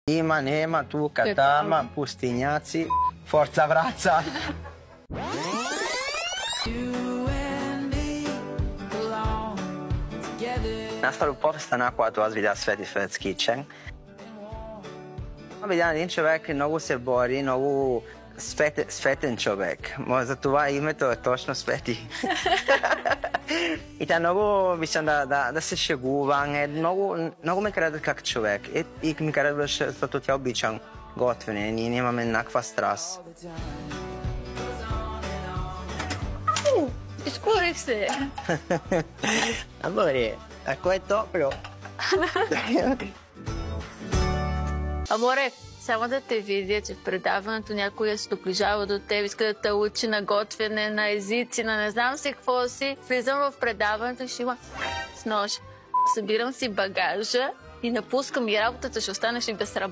Има, нема, тука, тама, пустинјаци, форца враца. Наставил подстана когато аз видях Свети Светски Чен. Видях един човек, много се бори, много светен човек. За това името е точно Свети. И тя много обичам да се шегува. Много ме хареса как човек. И ми хареса, защото тя обичам готвене. Ние нямаме еднаква страст. Изкурих се. Аморе, ако е топло. Аморе, само да те видя, че в предаването някой се доближава до теб, иска да те учи на готвене, на езици, на не знам си какво си. Влизам в предаването и ще има с нож. Събирам си багажа и напускам и работата, ще останеш и без работа.